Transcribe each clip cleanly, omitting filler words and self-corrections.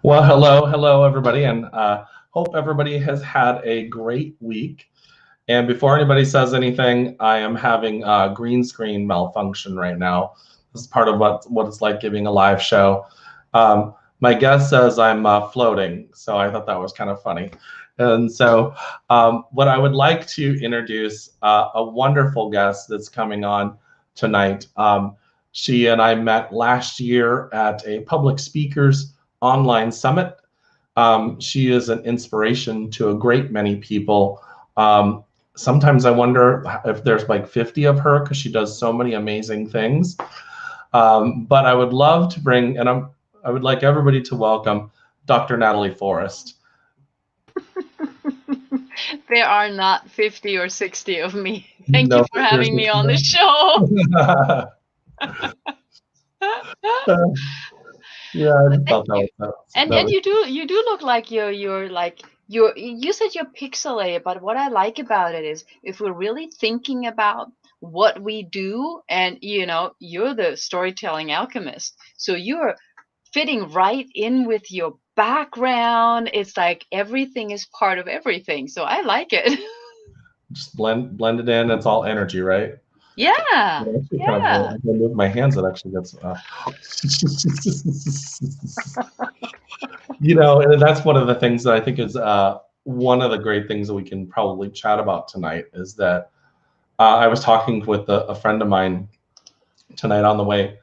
Well, hello, everybody, and hope everybody has had a great week. And before anybody says anything, I am having a green screen malfunction right now. This is part of what it's like giving a live show. My guest says I'm floating, so I thought that was kind of funny. And so, what I would like to introduce a wonderful guest that's coming on tonight. She and I met last year at a public speakers online summit. She is an inspiration to a great many people. Sometimes I wonder if there's like 50 of her because she does so many amazing things. But I would love to bring, and I would like everybody to welcome Dr. Natalie Forest. There are not 50 or 60 of me. Thank you No, for there's having me on the show. no. Yeah, I Well, just thank thought that you. that And was you do look like you're like you said you're pixelated, but what I like about it is if we're really thinking about what we do, and you're the storytelling alchemist. So you're fitting right in with your background. It's like everything is part of everything. So I like it. just blended in. It's all energy, right? Yeah. It actually kind of Yeah. I can move my hands. It actually gets and that's one of the things that I think is one of the great things that we can probably chat about tonight is that I was talking with a friend of mine tonight on the way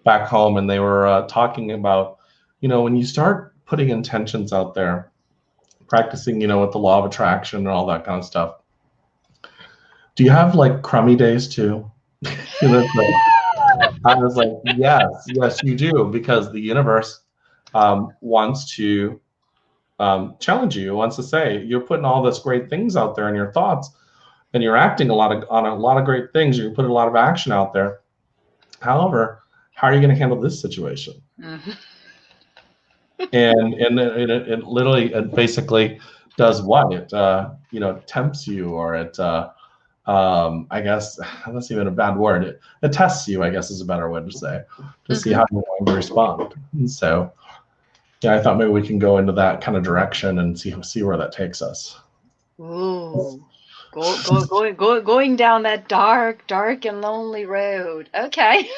back home, and they were talking about, when you start putting intentions out there, practicing, with the law of attraction and all that kind of stuff. Do you have like crummy days too? I was like, yes, you do, because the universe wants to challenge you. It wants to say you're putting all this great things out there in your thoughts, and you're acting on a lot of great things. You're putting a lot of action out there. However, how are you going to handle this situation? Mhm. And it literally it basically does what it tempts you, or it I guess that's even a bad word. It tests you, I guess, is a better way to say, to see Mhm. how you're going to respond. And so, yeah, I thought maybe we can go into that kind of direction and see where that takes us. Ooh. Going down that dark and lonely road. Okay.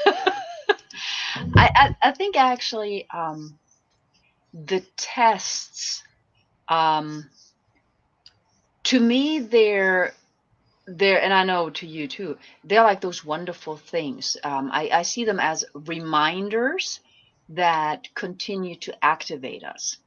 I think actually the tests, um to me, they're, and I know to you too, they're like those wonderful things. I see them as reminders that continue to activate us.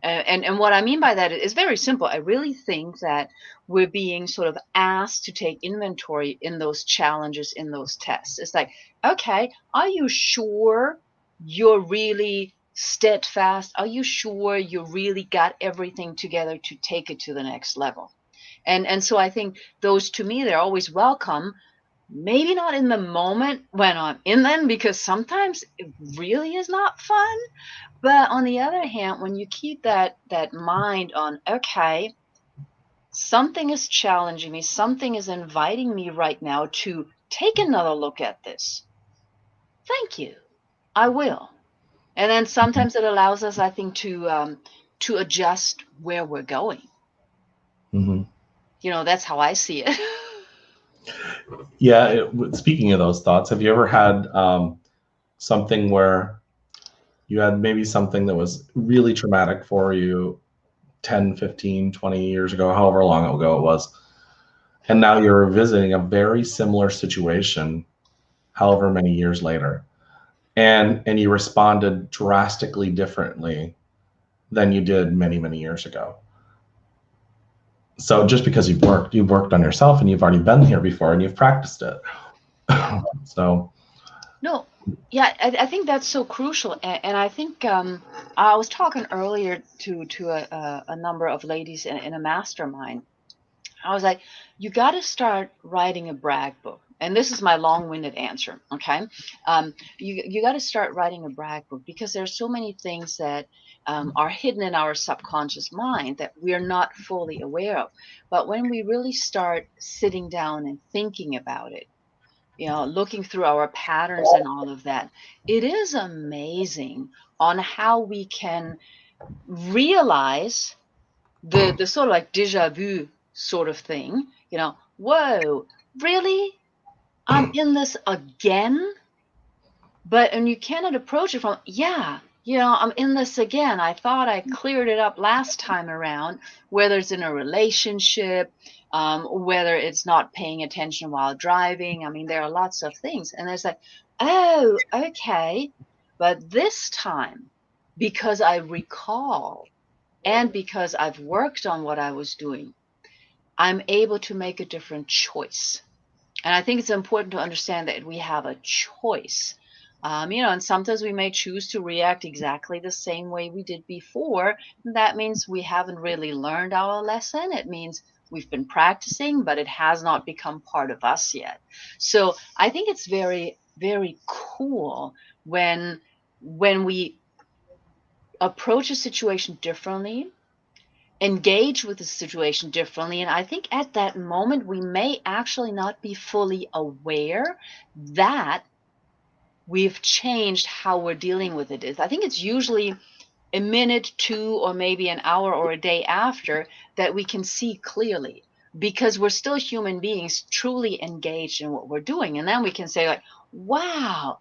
And what I mean by that is very simple. I really think that we're being sort of asked to take inventory in those challenges, in those tests. It's like, okay, are you sure you're really steadfast? Are you sure you really got everything together to take it to the next level? And so I think those, to me, they're always welcome. Maybe not in the moment when I'm in them, because sometimes it really is not fun. But on the other hand, when you keep that mind on, okay, something is challenging me, something is inviting me right now to take another look at this. Thank you. I will. And then sometimes it allows us, I think, to adjust where we're going. Hmm. That's how I see it. Yeah. Speaking of those thoughts, have you ever had something where you had maybe something that was really traumatic for you 10, 15, 20 years ago, however long ago it was, and now you're revisiting a very similar situation however many years later, and you responded drastically differently than you did many years ago. So just because you've worked on yourself, and you've already been here before, and you've practiced it. So No, yeah, I think that's so crucial, and I think I was talking earlier to a number of ladies in a mastermind. I was like, you got to start writing a brag book, and this is my long-winded answer. Okay, you got to start writing a brag book because there's so many things that are hidden in our subconscious mind that we are not fully aware of. But when we really start sitting down and thinking about it, looking through our patterns and all of that, it is amazing on how we can. realize the sort of like déjà vu sort of thing, whoa, really? I'm in this again? And you cannot approach it from, yeah, I'm in this again. I thought I cleared it up last time around, whether it's in a relationship, whether it's not paying attention while driving. I mean, there are lots of things. And it's like, oh, okay. But this time, because I recall and because I've worked on what I was doing, I'm able to make a different choice. And I think it's important to understand that we have a choice. And sometimes we may choose to react exactly the same way we did before. That means we haven't really learned our lesson. It means we've been practicing, but it has not become part of us yet. So I think it's very, very cool when we approach a situation differently, engage with the situation differently. And I think at that moment, we may actually not be fully aware that we've changed how we're dealing with it. I think it's usually a minute, two, or maybe an hour or a day after that we can see clearly, because we're still human beings truly engaged in what we're doing. And then we can say, like, wow.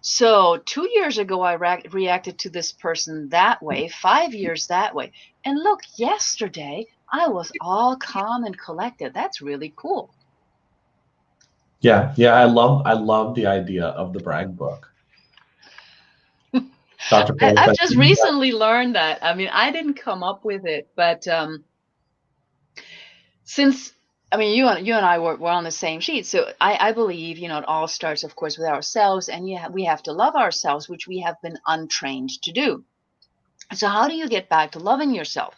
So 2 years ago, I reacted to this person that way, 5 years that way. And look, yesterday, I was all calm and collected. That's really cool. Yeah, yeah, I love the idea of the brag book. Dr. Forrest, I've just recently learned that. I mean, I didn't come up with it, but since I mean, you and I were on the same sheet, so I believe it all starts, of course, with ourselves, and we have to love ourselves, which we have been untrained to do. So how do you get back to loving yourself?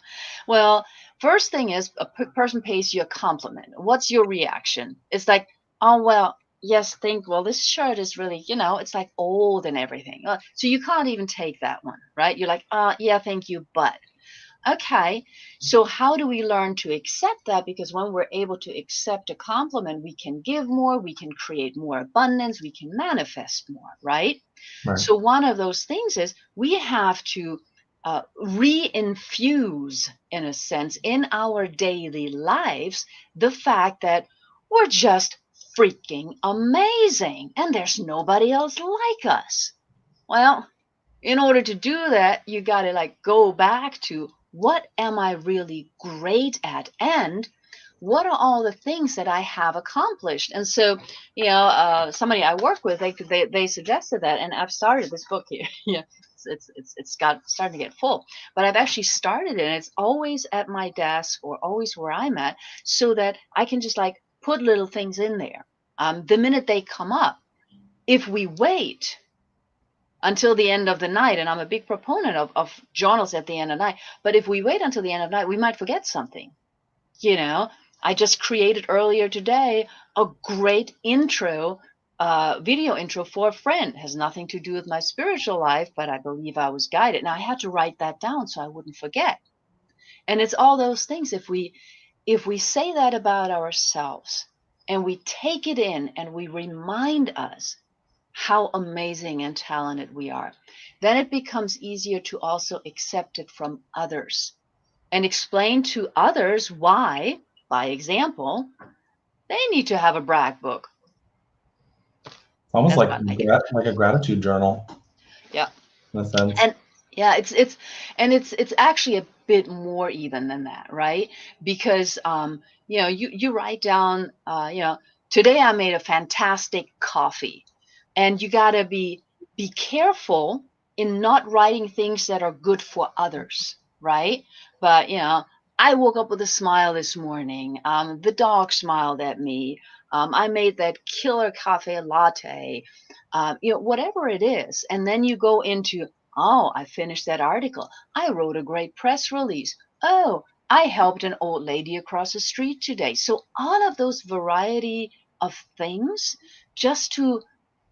Well, first thing is a person pays you a compliment. What's your reaction? It's like, oh well, yes, well, this shirt is really, it's like old and everything. So you can't even take that one, right? You're like, yeah, thank you, but. Okay, so how do we learn to accept that? Because when we're able to accept a compliment, we can give more, we can create more abundance, we can manifest more, right? right. So one of those things is we have to reinfuse, in a sense, in our daily lives, the fact that we're just freaking amazing and there's nobody else like us. Well, in order to do that, you got to like go back to what am I really great at, and what are all the things that I have accomplished. And so, somebody I work with, they suggested that, and I've started this book here. Yeah, it's got starting to get full, but I've actually started it. And it's always at my desk or always where I'm at, so that I can just like put little things in there. The minute they come up, if we wait until the end of the night, and I'm a big proponent of journals at the end of the night, but if we wait until the end of the night, we might forget something. you know I just created earlier today a great intro, video intro for a friend. It has nothing to do with my spiritual life, but I believe I was guided, and I had to write that down so I wouldn't forget. And it's all those things. If we say that about ourselves, and we take it in, and we remind us how amazing and talented we are, then it becomes easier to also accept it from others and explain to others why, by example, they need to have a brag book. Almost That's like what I think. like a gratitude journal Yeah. in a sense. And yeah, it's actually a bit more even than that, right? Because you write down, today I made a fantastic coffee, and you got to be careful in not writing things that are good for others, right? But I woke up with a smile this morning. The dog smiled at me. I made that killer cafe latte. Whatever it is, and then you go into, oh, I finished that article. I wrote a great press release. Oh, I helped an old lady across the street today. So all of those variety of things, just to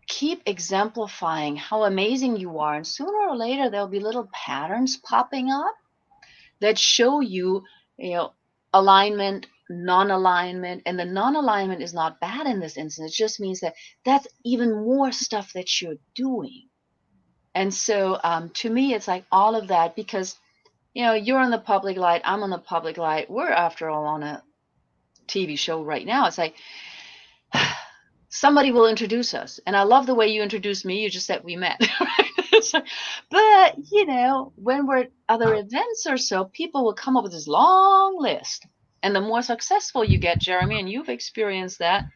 keep exemplifying how amazing you are. And sooner or later, there'll be little patterns popping up that show you, you know, alignment, non-alignment. And the non-alignment is not bad in this instance. It just means that that's even more stuff that you're doing. And so to me, it's like all of that, because you're in the public light, I'm on the public light. We're, after all, on a TV show right now. It's like somebody will introduce us. And I love the way you introduced me. You just said we met. But, when we're at other events or so, people will come up with this long list. And the more successful you get, Jeremy, and you've experienced that,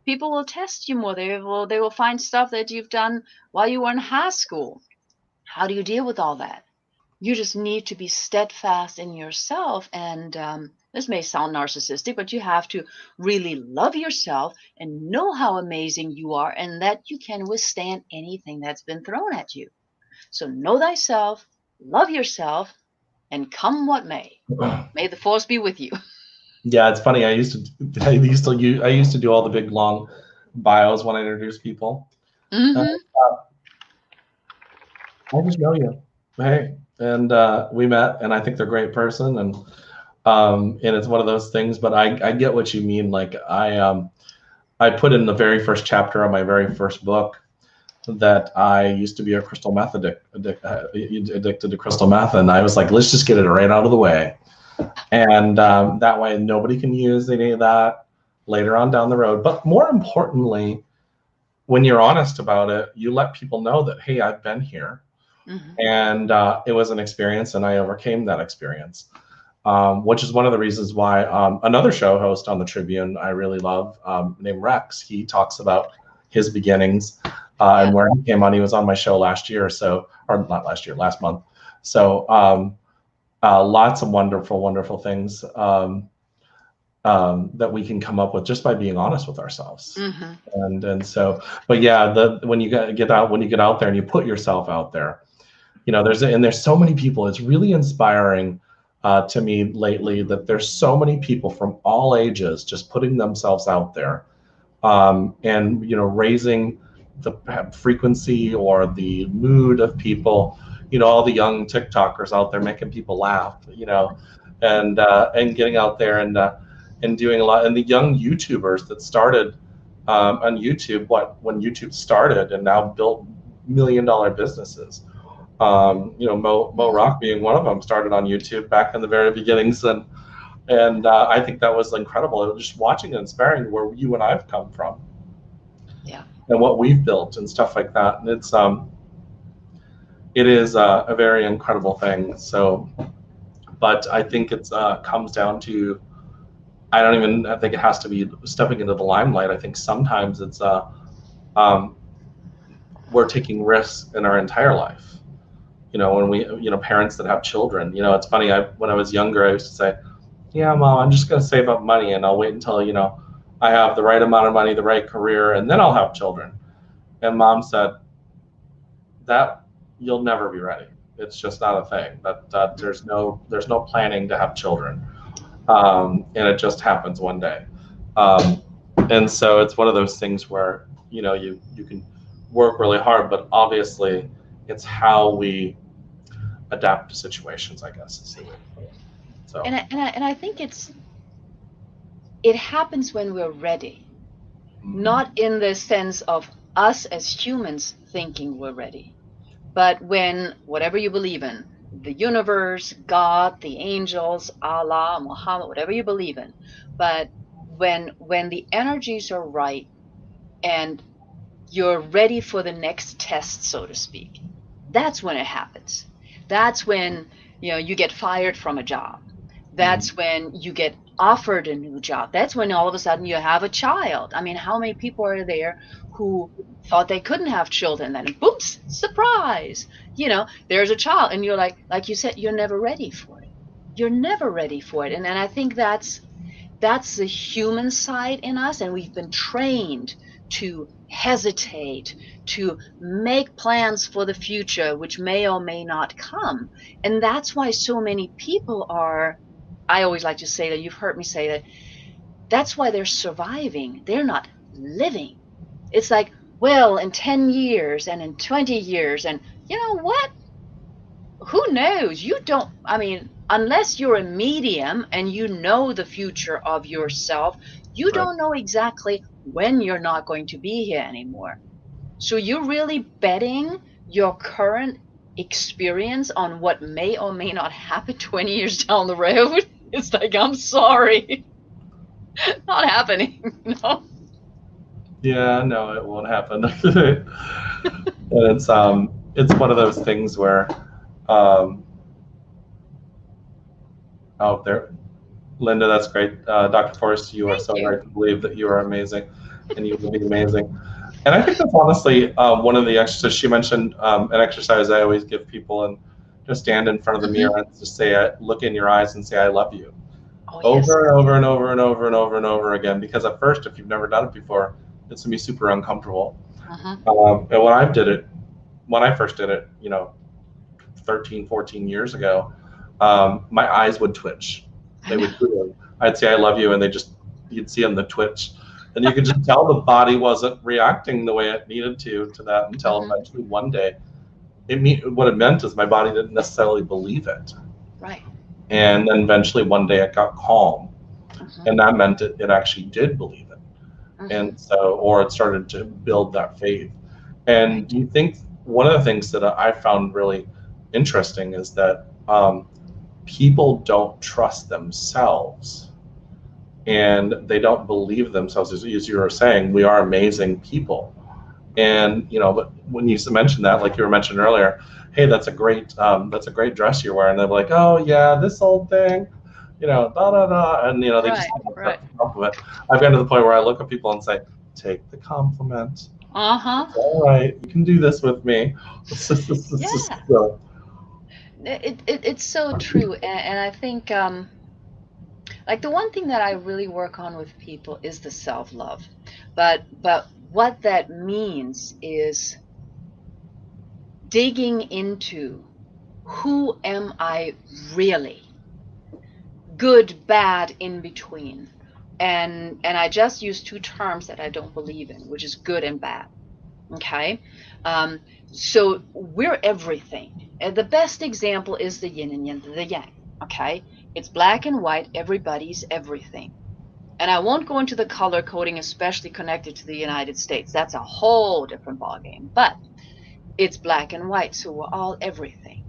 people will test you more. They will find stuff that you've done while you were in high school. How do you deal with all that? You just need to be steadfast in yourself. And this may sound narcissistic, but you have to really love yourself and know how amazing you are and that you can withstand anything that's been thrown at you. So know thyself, love yourself, and come what may. May the force be with you. Yeah, it's funny. I used to do all the big long bios when I introduce people. Mm-hmm. I just know you. Hey, and we met, and I think they're a great person, and it's one of those things. But I get what you mean. Like I put in the very first chapter of my very first book that I used to be a crystal meth addicted to crystal meth, and I was like, let's just get it right out of the way, and that way nobody can use any of that later on down the road. But more importantly, when you're honest about it, you let people know that, hey, I've been here. Mm-hmm. And it was an experience, and I overcame that experience, which is one of the reasons why another show host on the Tribune I really love, named Rex, he talks about his beginnings and where he came on. He was on my show last month. So lots of wonderful, wonderful things that we can come up with just by being honest with ourselves. Mm-hmm. And so, but yeah, when you get out there and you put yourself out there, there's so many people. It's really inspiring to me lately that there's so many people from all ages just putting themselves out there, and raising the frequency or the mood of people. All the young TikTokers out there making people laugh, and getting out there and doing a lot. And the young YouTubers that started on YouTube, when YouTube started and now built $1 million businesses. Mo Rock being one of them, started on YouTube back in the very beginnings, and I think that was incredible. Just watching and inspiring where you and I've come from, and what we've built and stuff like that. And it is a very incredible thing. So, but I think it comes down to, I think it has to be stepping into the limelight. I think sometimes it's we're taking risks in our entire life. When we, parents that have children, it's funny. When I was younger, I used to say, yeah, Mom, I'm just going to save up money and I'll wait until, I have the right amount of money, the right career, and then I'll have children. And Mom said, that you'll never be ready. It's just not a thing. That there's no planning to have children. And it just happens one day. And so it's one of those things where, you can work really hard, but obviously it's how we adapt to situations, I guess, is the way to put it. So. And I think it happens when we're ready, not in the sense of us as humans thinking we're ready, but when, whatever you believe in, the universe, God, the angels, Allah, Muhammad, whatever you believe in, but when the energies are right and you're ready for the next test, so to speak, that's when it happens. That's when you get fired from a job. That's when you get offered a new job. That's when all of a sudden you have a child. I mean, how many people are there who thought they couldn't have children, then boops, surprise, there's a child, and you're like you said, you're never ready for it. You're never ready for it. And I think that's the human side in us, and we've been trained to hesitate, to make plans for the future, which may or may not come. And that's why so many people are, I always like to say that, you've heard me say that, that's why they're surviving. They're not living. It's like, well, in 10 years and in 20 years, and you know what? Who knows? Unless you're a medium and you know the future of yourself, you don't know exactly when you're not going to be here anymore. So you're really betting your current experience on what may or may not happen 20 years down the road, it's like, I'm sorry, not happening. No. Yeah, no, it won't happen. And it's one of those things where um, oh, there, Linda, that's great. Dr. Forrest, you are Thank so you. right to believe that you are amazing, and you will be amazing. And I think that's honestly one of the exercises she mentioned. An exercise I always give people, and just stand in front of the mirror and just say, look in your eyes and say, "I love you," Oh, yes. over and over and over and over and over and over again. Because at first, if you've never done it before, it's gonna be super uncomfortable. And when I first did it, 13, 14 years ago, my eyes would twitch. They would do. I'd say I love you, and you'd see them the twitch, and you could just tell the body wasn't reacting the way it needed to that until eventually one day, what it meant is my body didn't necessarily believe it, Right. and then eventually one day it got calm, and that meant it actually did believe it, and so, or it started to build that faith. And do you think one of the things that I found really interesting is that people don't trust themselves and they don't believe themselves. As you were saying, we are amazing people. And but when you mentioned that, like you were mentioning earlier, hey, that's a great dress you're wearing. They're like, oh yeah, this old thing, da da da, and they just accept the compliment. I've gotten to the point where I look at people and say, take the compliment. It's all right, you can do this with me. Yeah. It's so true, and I think like the one thing that I really work on with people is the self-love, but what that means is digging into who am I really, good, bad, in between, and I just use two terms that I don't believe in, which is good and bad. Okay. So we're everything. And the best example is the yin and yang, the yang. Okay. It's black and white. Everybody's everything. And I won't go into the color coding, especially connected to the United States. That's a whole different ballgame. But it's black and white. So we're all everything.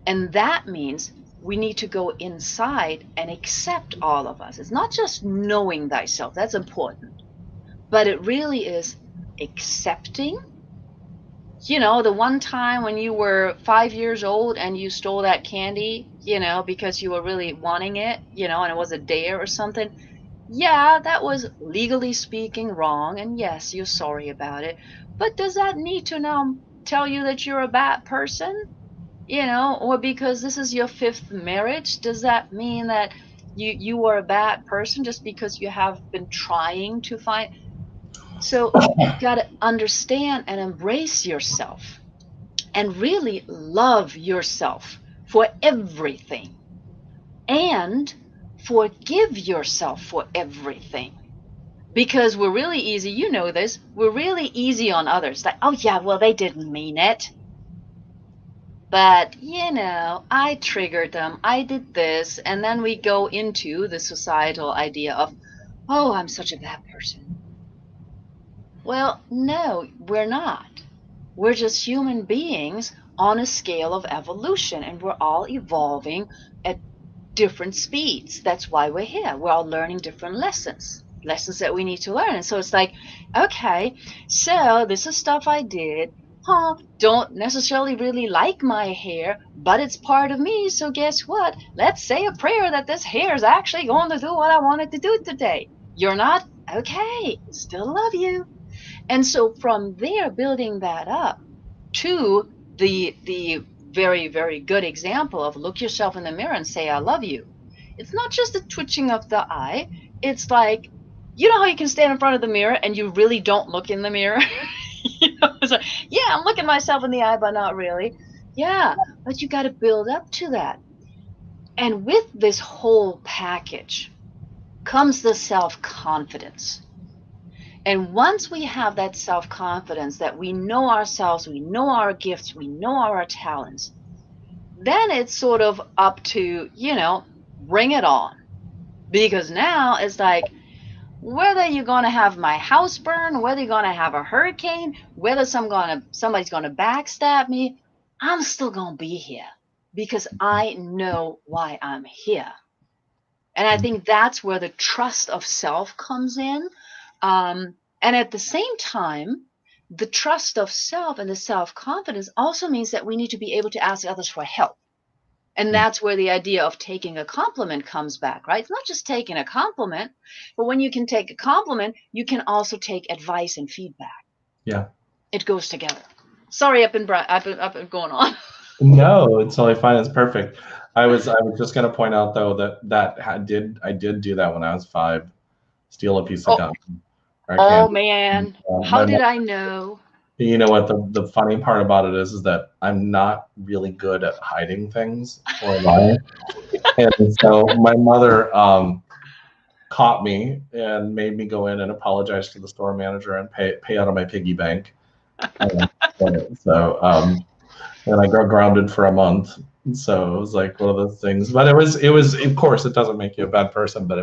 And that means we need to go inside and accept all of us. It's not just knowing thyself. That's important. But it really is accepting. The one time when you were 5 years old and you stole that candy, because you were really wanting it, and it was a dare or something. Yeah, that was legally speaking wrong. And yes, you're sorry about it. But does that need to now tell you that you're a bad person? Or because this is your fifth marriage, does that mean that you are a bad person just because you have been trying to find? So you've got to understand and embrace yourself and really love yourself for everything and forgive yourself for everything. Because we're really easy, this, we're really easy on others. Like, oh yeah, well, they didn't mean it. But, I triggered them, I did this, and then we go into the societal idea of, oh, I'm such a bad person. Well, no, we're not. We're just human beings on a scale of evolution, and we're all evolving at different speeds. That's why we're here. We're all learning different lessons that we need to learn. And so it's like, okay, so this is stuff I did. Don't necessarily really like my hair, but it's part of me. So guess what? Let's say a prayer that this hair is actually going to do what I wanted to do today. You're not? Okay, still love you. And so from there, building that up to the very, very good example of look yourself in the mirror and say, I love you. It's not just the twitching of the eye. It's like, how you can stand in front of the mirror and you really don't look in the mirror? It's like, yeah, I'm looking myself in the eye, but not really. Yeah, but you got to build up to that. And with this whole package comes the self-confidence. And once we have that self-confidence that we know ourselves, we know our gifts, we know our talents, then it's sort of up to, bring it on. Because now it's like, whether you're going to have my house burn, whether you're going to have a hurricane, whether somebody's going to backstab me, I'm still going to be here because I know why I'm here. And I think that's where the trust of self comes in. And at the same time, the trust of self and the self confidence also means that we need to be able to ask others for help. And that's where the idea of taking a compliment comes back, right? It's not just taking a compliment, but when you can take a compliment, you can also take advice and feedback. Yeah. It goes together. Sorry, I've been going on. No, it's totally fine. It's perfect. I was just gonna point out though that I did do that when I was 5. Steal a piece of Oh, gum or oh candy. man, My how mom, did I know? you know what the funny part about it is that I'm not really good at hiding things or lying, and so my mother caught me and made me go in and apologize to the store manager and pay out of my piggy bank. Um, so and I got grounded for a month. So it was like one of those things. But it was of course it doesn't make you a bad person, but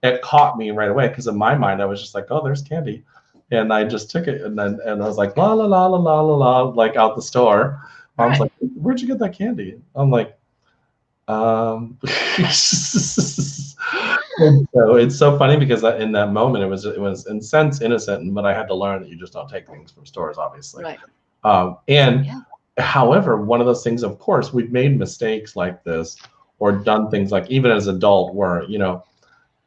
it caught me right away because in my mind I was just like, oh, there's candy. And I just took it and I was like la la la la la la la like out the store. Mom's Right. like, where'd you get that candy? I'm like, and so it's so funny because in that moment it was in sense innocent, but I had to learn that you just don't take things from stores, obviously. Right. And Yeah. however, one of those things, of course, we've made mistakes like this or done things like even as an adult where,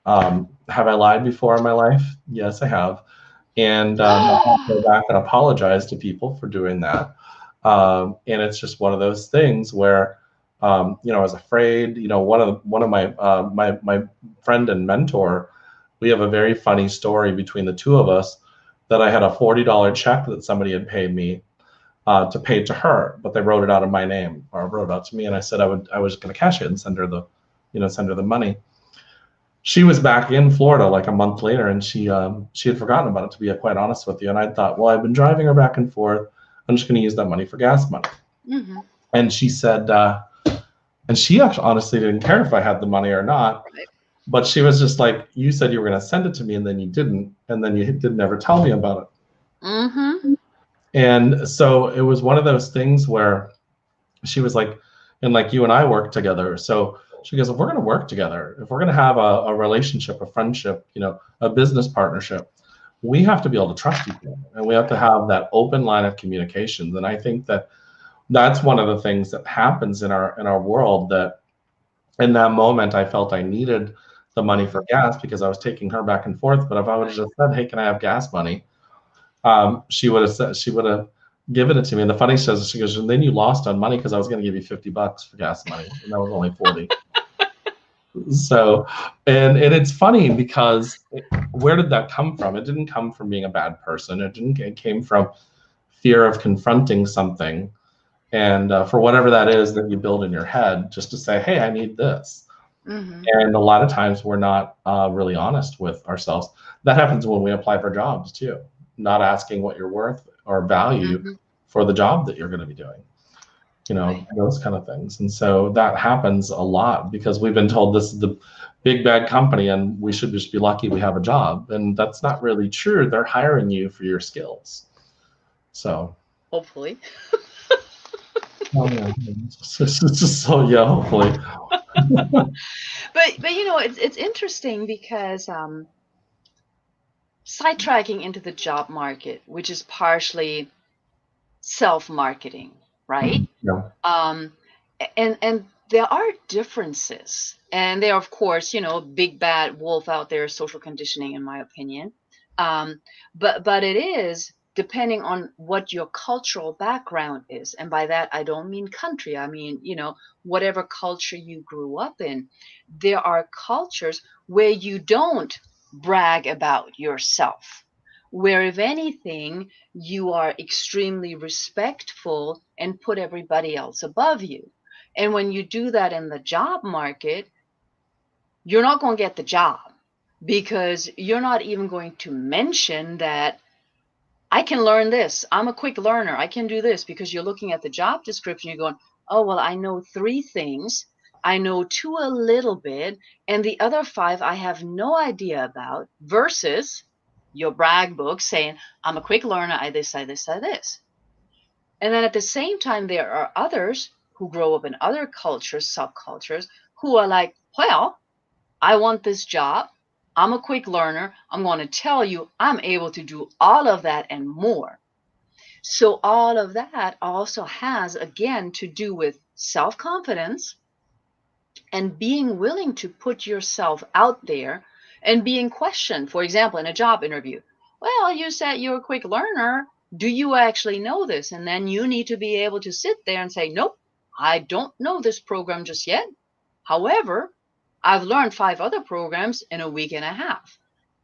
have I lied before in my life? Yes, I have. And I have to go back and apologize to people for doing that. And it's just one of those things where, I was afraid. One of my friend and mentor, we have a very funny story between the two of us that I had a $40 check that somebody had paid me to pay to her, but they wrote it out in my name or wrote it out to me, and I said I was going to cash it and send her the money. She was back in Florida like a month later, and she had forgotten about it, to be quite honest with you. And I thought, well, I've been driving her back and forth. I'm just going to use that money for gas money. Mm-hmm. And she said, and she actually honestly didn't care if I had the money or not. Right. But she was just like, you said you were going to send it to me, and then you didn't, and then you didn't ever tell me about it. Mm-hmm. And so it was one of those things where she was like, and like you and I work together. So she goes, if we're going to work together, if we're going to have a relationship, a friendship, a business partnership, we have to be able to trust each other and we have to have that open line of communications. And I think that that's one of the things that happens in our world, that in that moment I felt I needed the money for gas because I was taking her back and forth. But if I would have just said, hey, can I have gas money? She would have given it to me. And the funny says, she goes, and then you lost on money because I was going to give you $50 for gas money, and that was only 40. So, and it's funny because where did that come from? It didn't come from being a bad person. It came from fear of confronting something, and for whatever that is that you build in your head, just to say, hey, I need this. Mm-hmm. And a lot of times we're not really honest with ourselves. That happens when we apply for jobs too, not asking what you're worth or value Mm-hmm. for the job that you're going to be doing, Right. those kind of things. And so that happens a lot because we've been told this is the big bad company and we should just be lucky we have a job. And that's not really true. They're hiring you for your skills. So, Hopefully. oh, yeah. So yeah, hopefully. But it's interesting because sidetracking into the job market, which is partially self-marketing, right? Yeah. Um, and there are differences, and there are, of course, big bad wolf out there, social conditioning, in my opinion. But it is depending on what your cultural background is, and by that I don't mean country. I mean, whatever culture you grew up in. There are cultures where you don't brag about yourself, where if anything you are extremely respectful and put everybody else above you. And when you do that in the job market, you're not going to get the job because you're not even going to mention that I can learn this. I'm a quick learner. I can do this, because you're looking at the job description. You're going, oh, well, I know 3 things. I know 2 a little bit, and the other 5 I have no idea about, versus your brag book saying, I'm a quick learner. I this, I this, I this. And then at the same time, there are others who grow up in other cultures, subcultures, who are like, well, I want this job. I'm a quick learner. I'm going to tell you, I'm able to do all of that and more. So all of that also has, again, to do with self-confidence and being willing to put yourself out there and being questioned. For example, in a job interview, well, you said you're a quick learner. Do you actually know this? And then you need to be able to sit there and say, nope, I don't know this program just yet. However, I've learned 5 other programs in a week and a half.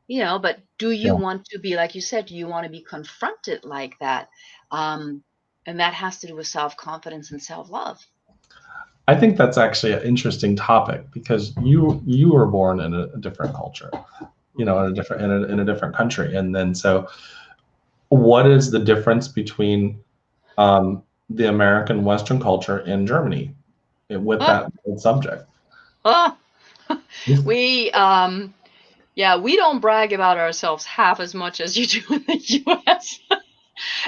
But do you Yeah. want to be, like you said, do you want to be confronted like that? And that has to do with self-confidence and self-love. I think that's actually an interesting topic because you were born in a different culture, in a different country, and then so what is the difference between the American Western culture in Germany with Oh, that subject? oh. we Yeah, we don't brag about ourselves half as much as you do in the US.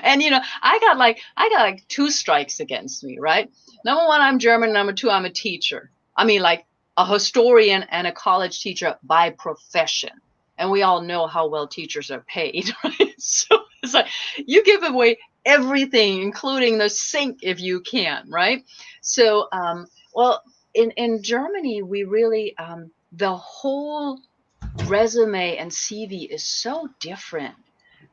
And I got like 2 strikes against me, right? Number 1, I'm German. Number 2, I'm a teacher. I mean, like a historian and a college teacher by profession. And we all know how well teachers are paid, right? So it's like you give away everything, including the sink if you can, right? So, well, in Germany, we really the whole resume and CV is so different.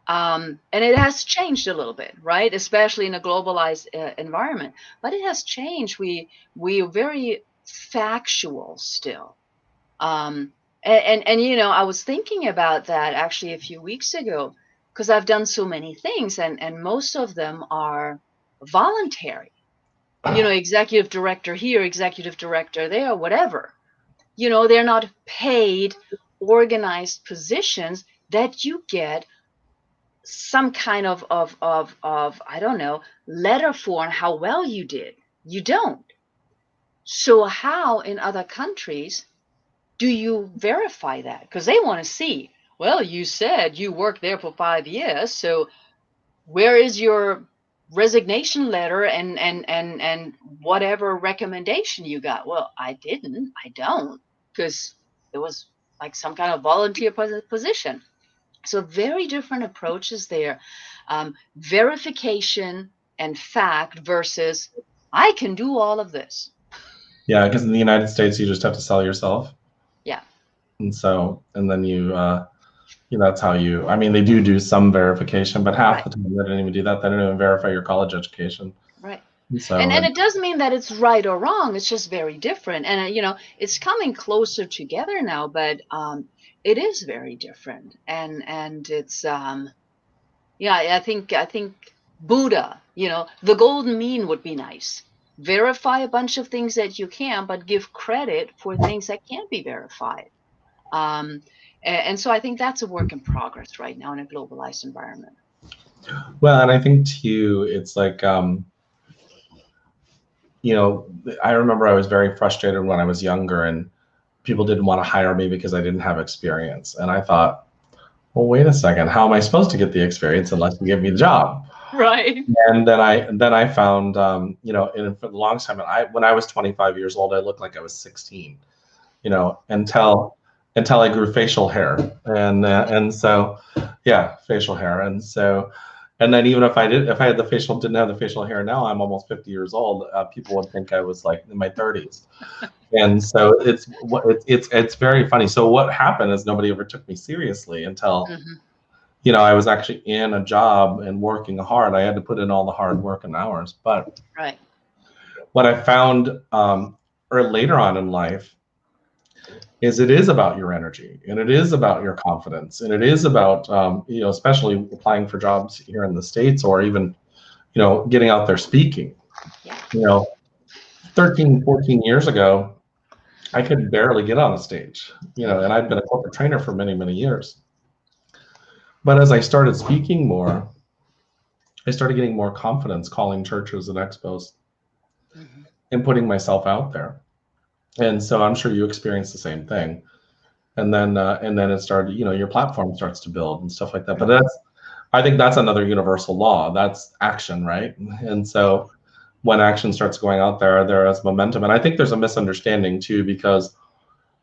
And it has changed a little bit, right? Especially in a globalized environment. But it has changed. We are very factual still. And I was thinking about that actually a few weeks ago because I've done so many things, and most of them are voluntary. Executive director here, executive director there, whatever. They're not paid, organized positions that you get some kind of I don't know, letter for on how well you did. You don't. So how in other countries do you verify that? Because they want to see, well, you said you worked there for 5 years, so where is your resignation letter and whatever recommendation you got? Well, I don't, because it was like some kind of volunteer position. So very different approaches there. Verification and fact versus I can do all of this. Yeah, because in the United States, you just have to sell yourself. Yeah. And then that's how I mean, they do some verification, but half Right. the time they don't even do that. They don't even verify your college education. Right. So And it doesn't mean that it's right or wrong. It's just very different. And it's coming closer together now, but it is very different. And it's yeah, I think Buddha, the golden mean would be nice. Verify a bunch of things that you can, but give credit for things that can't be verified. And so I think that's a work in progress right now in a globalized environment. well, and I think too, it's like I remember I was very frustrated when I was younger and people didn't want to hire me because I didn't have experience. And I thought, well, wait a second, how am I supposed to get the experience unless you give me the job? Right. And then I found, for the longest time, when I was 25 years old, I looked like I was 16, until I grew facial hair, and so, yeah, facial hair, and then even if I didn't have the facial hair now, I'm almost 50 years old. People would think I was like in my 30s, and so it's very funny. So what happened is nobody ever took me seriously until. Mm-hmm. I was actually in a job and working hard. I had to put in all the hard work and hours. But Right. what I found or later on in life is it is about your energy and it is about your confidence and it is about, especially applying for jobs here in the States or even, getting out there speaking. Yeah. 13, 14 years ago, I could barely get on a stage, and I'd been a corporate trainer for many, many years. But as I started speaking more, I started getting more confidence calling churches and expos and putting myself out there. And so I'm sure you experienced the same thing. And then it started, your platform starts to build and stuff like that. I think that's another universal law. That's action, right? And so when action starts going out there, there is momentum. And I think there's a misunderstanding too, because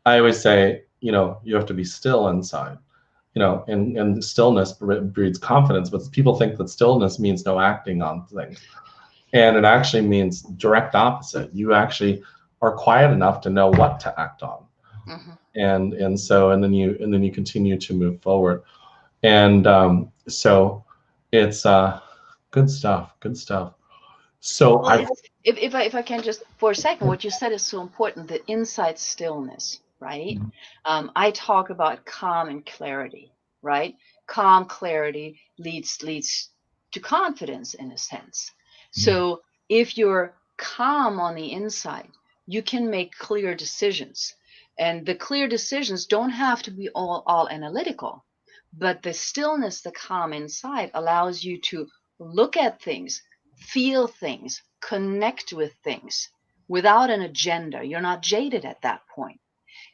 I always say, you have to be still inside, and stillness breeds confidence, but people think that stillness means no acting on things. And it actually means direct opposite. You actually are quiet enough to know what to act on. Mm-hmm. And then you continue to move forward. And so it's good stuff. Good stuff. So Well, if I can just for a second, what you said is so important, the inside stillness, right? I talk about calm and clarity, right? Calm clarity leads to confidence in a sense. So if you're calm on the inside, you can make clear decisions. And the clear decisions don't have to be all analytical, but the stillness, the calm inside allows you to look at things, feel things, connect with things without an agenda. You're not jaded at that point.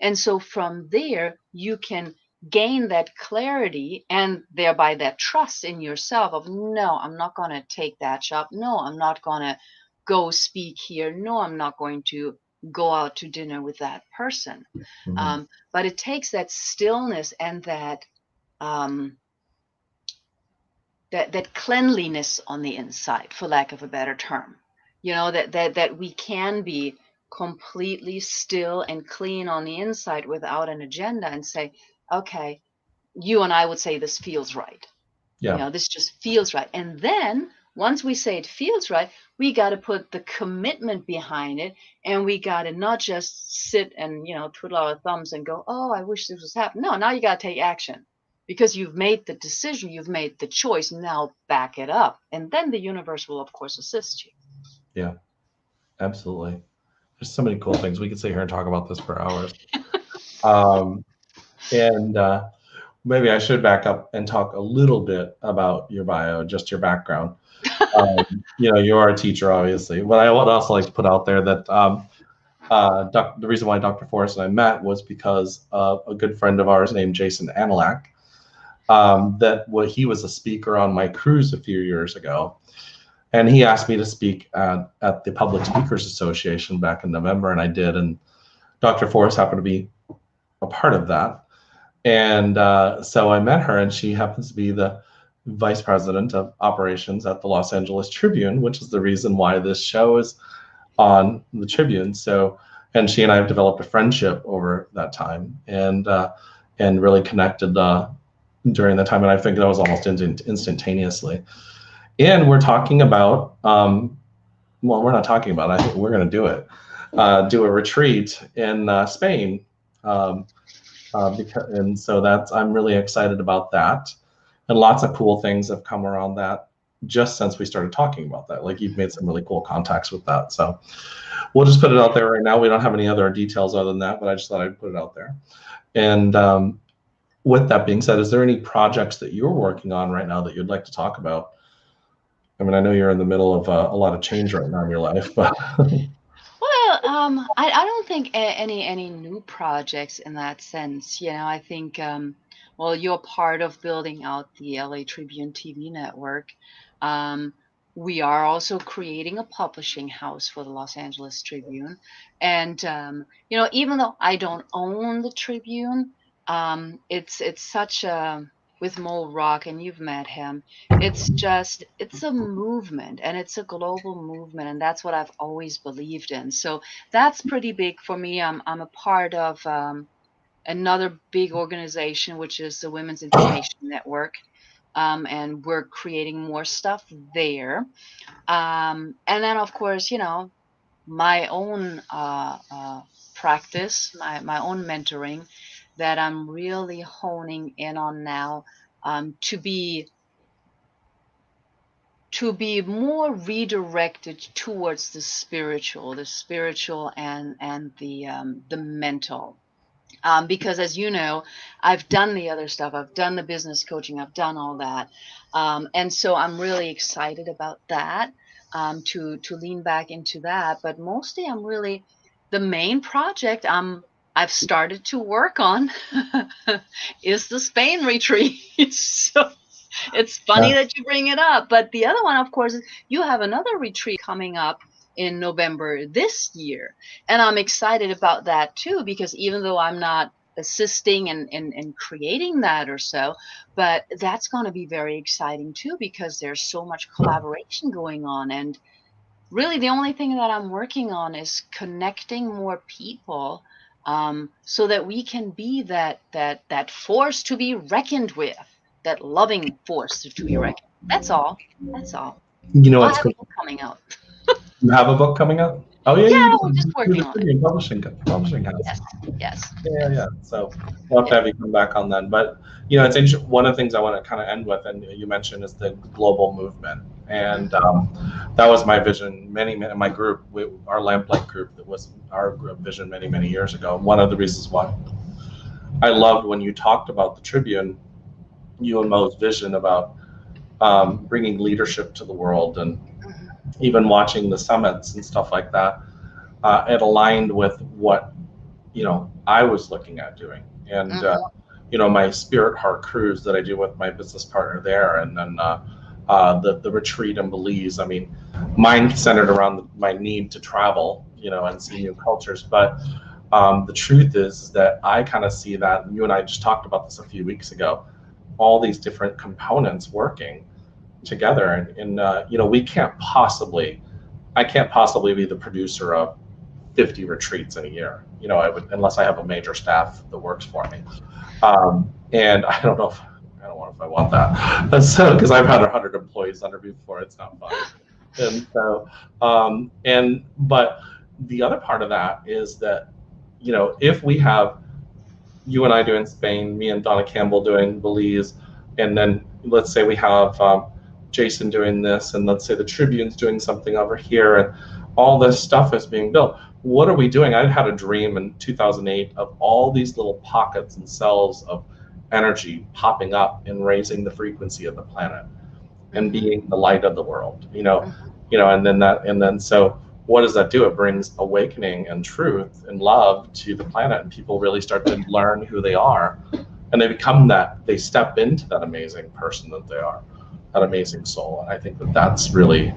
And so from there, you can gain that clarity and thereby that trust in yourself of, no, I'm not going to take that job. No, I'm not going to go speak here. No, I'm not going to go out to dinner with that person. Mhm. But it takes that stillness and um, that cleanliness on the inside, for lack of a better term, that we can be completely still and clean on the inside without an agenda and say, okay, you and I would say this feels right. Yeah. This just feels right. And then once we say it feels right, we got to put the commitment behind it, and we got to not just sit and twiddle our thumbs and go, oh, I wish this was happening. No, now you got to take action, because you've made the decision, you've made the choice. Now back it up, and then the universe will of course assist you. Yeah. Absolutely. There's so many cool things. We could sit here and talk about this for hours. Um, and maybe I should back up and talk a little bit about your bio, just your background. You are a teacher, obviously, but I would also like to put out there that the reason why Dr. Forrest and I met was because of a good friend of ours named Jason Anilak. He was a speaker on my cruise a few years ago, and he asked me to speak at the Public Speakers Association back in November, and I did. And Dr. Forrest happened to be a part of that. And so I met her, and she happens to be the vice president of operations at the Los Angeles Tribune, which is the reason why this show is on the Tribune. So, and she and I have developed a friendship over that time, and really connected during the time. And I think that was almost instantaneously. And we're talking about, well, we're not talking about, I think we're going to do it, do a retreat in Spain. And so I'm really excited about that. And lots of cool things have come around that just since we started talking about that. Like, you've made some really cool contacts with that. So we'll just put it out there right now. We don't have any other details other than that, but I just thought I'd put it out there. And with that being said, is there any projects that you're working on right now that you'd like to talk about? I mean, I know you're in the middle of a lot of change right now in your life, but Well, I don't think any new projects in that sense. I think, well, you're part of building out the LA Tribune TV network. Um, we are also creating a publishing house for the Los Angeles Tribune, and even though I don't own the Tribune, it's such a with Mo Rock, and you've met him. It's a movement, and it's a global movement, and that's what I've always believed in. So that's pretty big for me. I'm a part of another big organization, which is the Women's Information Network. And we're creating more stuff there. And then, of course, my own practice, my own mentoring that I'm really honing in on now, to be more redirected towards the spiritual and the mental. Because, as you know, I've done the other stuff. I've done the business coaching. I've done all that, and so I'm really excited about that. To lean back into that, but mostly I'm really the main project I've started to work on is the Spain retreat. So It's funny that you bring it up. But the other one, of course, is you have another retreat coming up in November this year. And I'm excited about that too, because even though I'm not assisting and creating that or so, but that's going to be very exciting too, because there's so much collaboration going on. And really, the only thing that I'm working on is connecting more people, so that we can be that force to be reckoned with, that loving force to be reckoned. That's all. That's all. You know I'll what's have cool? a book coming out. You have a book coming out? Oh yeah, you Yeah, do. we're just You're working the on it. Tribune publishing house. Yes, yes, Yeah. So we'll have to yeah. have you come back on then. But it's interesting. One of the things I want to kind of end with, and you mentioned, is the global movement, and Mhm. that was my vision. My group, our Lamplight group, that was our group vision many years ago. One of the reasons why I loved when you talked about the Tribune, you and Mo's vision about bringing leadership to the world, and Mhm. even watching the summits and stuff like that. It aligned with what I was looking at doing, and Mhm. my Spirit Heart cruise that I do with my business partner there, and then the retreat in Belize. I mean, mine centered around my need to travel, and see new cultures. But the truth is that I kind of see that, and you and I just talked about this a few weeks ago, all these different components working together, and we can't possibly. I can't possibly be the producer of 50 retreats in a year. I would, unless I have a major staff that works for me. And I don't know if I want that. But so, because I've had 100 employees under me before, it's not fun. And so, but the other part of that is that, if we have you and I doing Spain, me and Donna Campbell doing Belize, and then let's say we have Jason doing this, and let's say the Tribune's doing something over here, and all this stuff is being built. What are we doing? I had a dream in 2008 of all these little pockets and cells of energy popping up and raising the frequency of the planet and Mhm. being the light of the world. Mhm. And then so what does that do? It brings awakening and truth and love to the planet, and people really start to learn who they are, and they step into that amazing person that they are, that amazing soul. And I think that's really,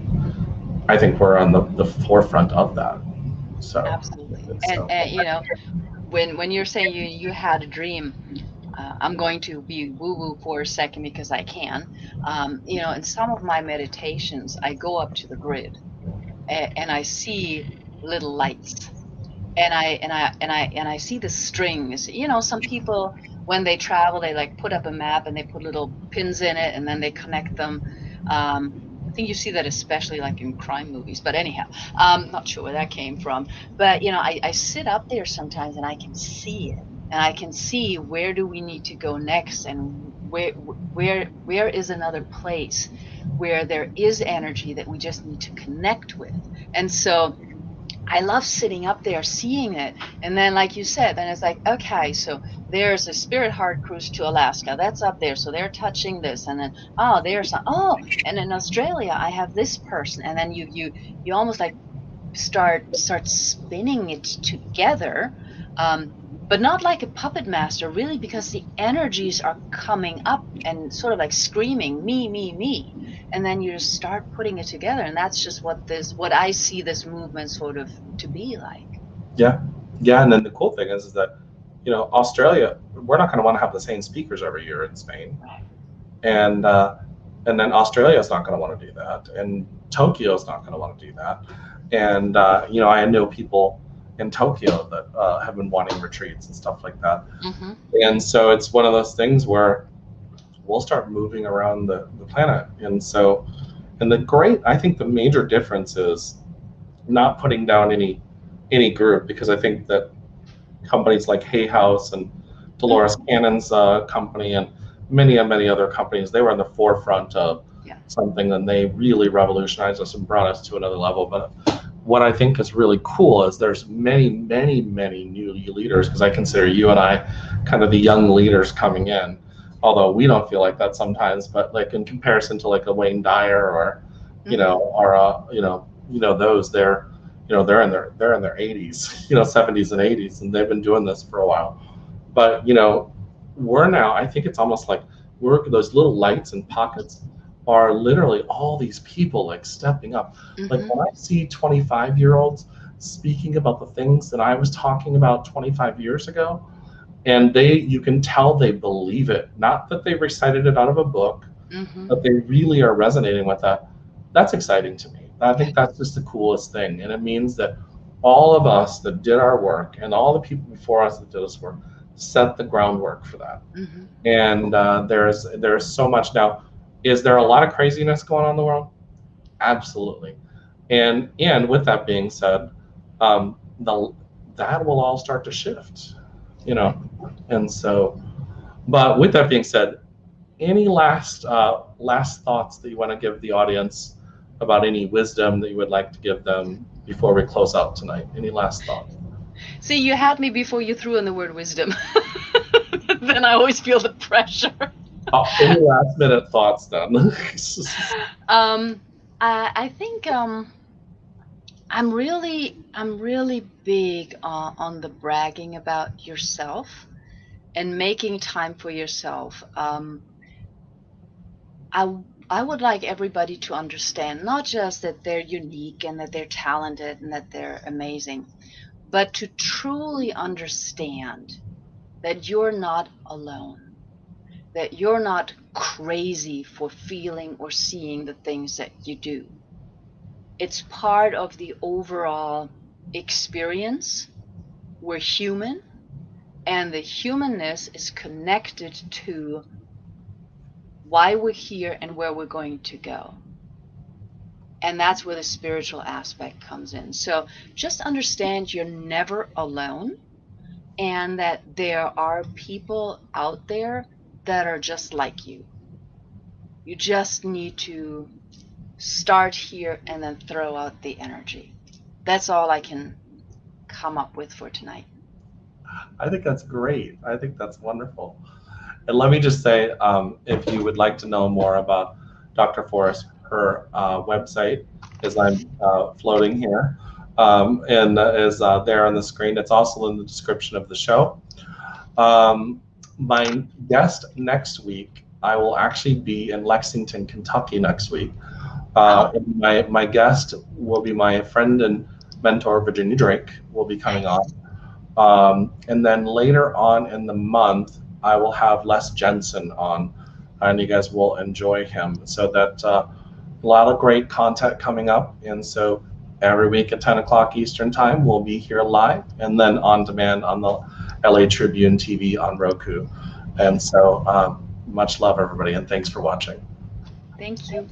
I think we're on the forefront of that. So Absolutely. it's And when you're saying you had a dream, I'm going to be woo woo for a second because I can. In some of my meditations, I go up to the grid, and I see little lights, and I see the strings. Some people, when they travel, they like put up a map and they put little pins in it and then they connect them. I think you see that especially like in crime movies. But anyhow, not sure where that came from. But I sit up there sometimes and I can see it. And I can see where do we need to go next, and where is another place where there is energy that we just need to connect with. And so I love sitting up there seeing it. And then, like you said, then it's like, okay, so there's a Spirit Heart cruise to Alaska. That's up there. So they're touching this. And then, and in Australia, I have this person. And then you almost like start spinning it together, um, but not like a puppet master, really, because the energies are coming up and sort of like screaming, me, and then you just start putting it together, and that's just what I see this movement sort of to be like. Yeah, yeah. And then the cool thing is that Australia, we're not going to want to have the same speakers every year in Spain, Right. and then Australia is not going to want to do that, and Tokyo is not going to want to do that. And I know people in Tokyo that have been wanting retreats and stuff like that. Mm-hmm. And so it's one of those things where we'll start moving around the planet. And so, I think the major difference is not putting down any group, because I think that companies like Hay House and Dolores Mm-hmm. Cannon's company, and many other companies, they were on the forefront of Yeah. something, and they really revolutionized us and brought us to another level. But what I think is really cool is there's many new leaders, because I consider you and I kind of the young leaders coming in, although we don't feel like that sometimes. But like in comparison to like a Wayne Dyer or Mm-hmm. those, they're in their 80s, 70s and 80s, and they've been doing this for a while. But we're now, I think it's almost like those little lights and pockets are literally all these people like stepping up. Like Mm-hmm. when I see 25-year-olds speaking about the things that I was talking about 25 years ago, and you can tell they believe it. Not that they recited it out of a book, Mm-hmm. but they really are resonating with that. That's exciting to me. I Yeah. think that's just the coolest thing. And it means that all of us that did our work and all the people before us that did this work set the groundwork for that. Mm-hmm. And there's so much now. Is there a lot of craziness going on in the world? Absolutely. And with that being said, the that will all start to shift, you know. And so, but with that being said, any last thoughts that you want to give the audience about any wisdom that you would like to give them before we close out tonight? Any last thoughts? See, you had me before you threw in the word wisdom. Then I always feel the pressure. Any last minute thoughts then? Um, I think I'm really big on the bragging about yourself and making time for yourself. I would like everybody to understand not just that they're unique and that they're talented and that they're amazing, but to truly understand that you're not alone, that you're not crazy for feeling or seeing the things that you do. It's part of the overall experience. We're human, and the humanness is connected to why we're here and where we're going to go. And that's where the spiritual aspect comes in. So just understand you're never alone and that there are people out there that are just like you. You just need to start here and then throw out the energy. That's all I can come up with for tonight. I think that's great. I think that's wonderful. And let me just say, if you would like to know more about Dr. Forrest, her website is I'm floating here and is there on the screen. It's also in the description of the show. My guest next week, I will actually be in Lexington, Kentucky next week. Oh, And my guest will be my friend and mentor, Virginia Drake, will be coming on. And then later on in the month, I will have Les Jensen on, and you guys will enjoy him. So that a lot of great content coming up. And so every week at 10 o'clock Eastern Time, we'll be here live and then on demand on the LA Tribune TV on Roku. And so much love, everybody, and thanks for watching. thank you.